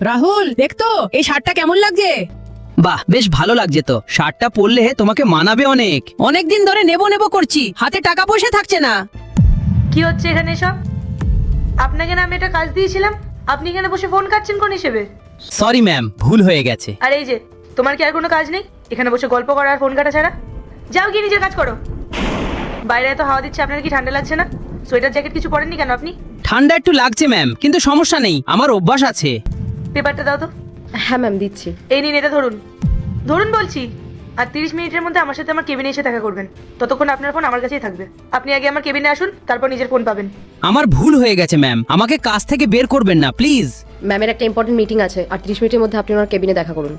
রাহুল দেখতো এই শার্টটা কেমন লাগছে? বাহ, বেশ ভালো লাগছে তো। শার্টটা পরলে তোমাকে মানাবে অনেক। অনেকদিন ধরে নেবো নেবো করছি, হাতে টাকা পয়সা থাকছে না। কি হচ্ছে এখানে সব? আপনাকে না আমি একটা কাজ দিয়েছিলাম, আপনি এখানে বসে ফোন কাটছেন কোন হিসেবে? সরি ম্যাম, ভুল হয়ে গেছে। আর এই যে, তোমার কি আর কোনো কাজ নেই এখানে বসে গল্প করা আর ফোন কাটা ছাড়া? যাও গিয়ে নিজের কাজ করো। বাইরে এত হাওয়া দিচ্ছে, আপনার কি ঠান্ডা লাগছে না? সোয়েটার জ্যাকেট কিছু পরেননি কেন আপনি? ঠান্ডা একটু লাগছে ম্যাম, কিন্তু সমস্যা নেই, আমার অভ্যাস আছে। পেপারটা দাও তো। হ্যাঁ ম্যাম দিচ্ছি। এই নিন, এটা ধরুন। ধরুন বলছি। আর 30 মিনিটের মধ্যে আমার সাথে আমার কেবিনে এসে দেখা করবেন। ততক্ষণ আপনার ফোন আমার কাছেই থাকবে। আপনি আগে আমার কেবিনে আসুন, তারপর নিজের ফোন পাবেন। আমার ভুল হয়ে গেছে ম্যাম, আমাকে কাজ থেকে বের করবেন না প্লিজ। ম্যামের একটা ইম্পর্টেন্ট মিটিং আছে আর 30 মিনিটের মধ্যে আপনি ওনার কেবিনে দেখা করুন।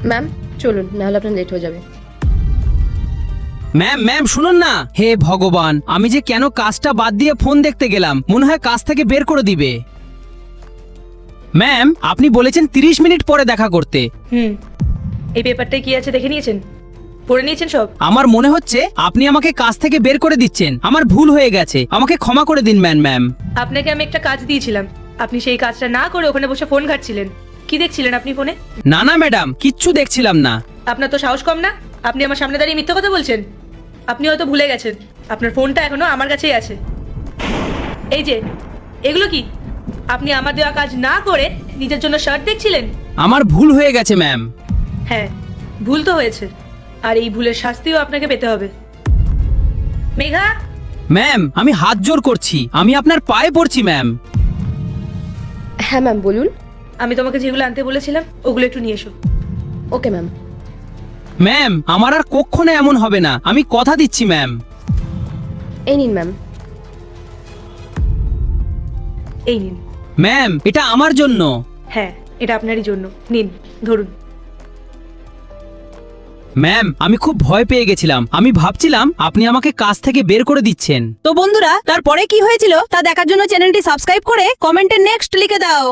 ম্যাম চলুন, নাহলে আপনার লেট হয়ে যাবে। ম্যাম ম্যাম শুনুন না, হে ভগবান, আমি যে কেন কাজটা বাদ দিয়ে ফোন দেখতে গেলাম, মনে হয় কাজ থেকে বের করে দিবে। ম্যাম আপনি বলেছেন 30 মিনিট পরে দেখা করতে। এই পেপারটায় কি আছে দেখে নিয়েছেন? পড়ে নিয়েছেন সব? আমার মনে হচ্ছে আপনি আমাকে কাজ থেকে বের করে দিচ্ছেন। আমার ভুল হয়ে গেছে, আমাকে ক্ষমা করে দিন ম্যাম। আপনাকে আমি একটা কাজ দিয়েছিলাম, আপনি সেই কাজটা না করে ওখানে বসে ফোন ঘাটছিলেন। কি দেখছিলেন আপনি ফোনে? না না ম্যাডাম, কিচ্ছু দেখছিলাম না। আপনার তো সাহস কম না? আপনি আমার সামনে দাঁড়িয়ে মিথ্যা কথা বলছেন। আপনি হয়তো ভুলে গেছেন, আপনার ফোনটা এখনো আমার কাছেই আছে। এই যে, এগুলো কি? আপনি আমার দেওয়া কাজ না করে নিজের জন্য শার্ট দেখছিলেন? আমার ভুল হয়ে গেছে ম্যাম। হ্যাঁ, ভুল তো হয়েছে, আর এই ভুলের শাস্তিও আপনাকে পেতে হবে। মেঘা, ম্যাম আমি হাত জোর করছি, আমি আপনার পায়ে পড়ছি ম্যাম। হ্যাঁ ম্যাম বলুন। আমি তোমাকে যেগুলো আনতে বলেছিলাম ওগুলো একটু নিয়ে এসো। Okay ma'am. ম্যাম আমার আর কখনো এমন হবে না, আমি কথা দিচ্ছি ম্যাম। এই নিন ম্যাম। এই নিন। ম্যাম এটা আমার জন্য। হ্যাঁ, এটা আপনারই জন্য। নিন, ধরুন। ম্যাম আমি খুব ভয় পেয়ে গেছিলাম, আমি ভাবছিলাম আপনি আমাকে কাজ থেকে বের করে দিচ্ছেন। তো বন্ধুরা, তারপরে কি হয়েছিল তা দেখার জন্য চ্যানেলটি সাবস্ক্রাইব করে কমেন্টে নেক্সট লিখে দাও।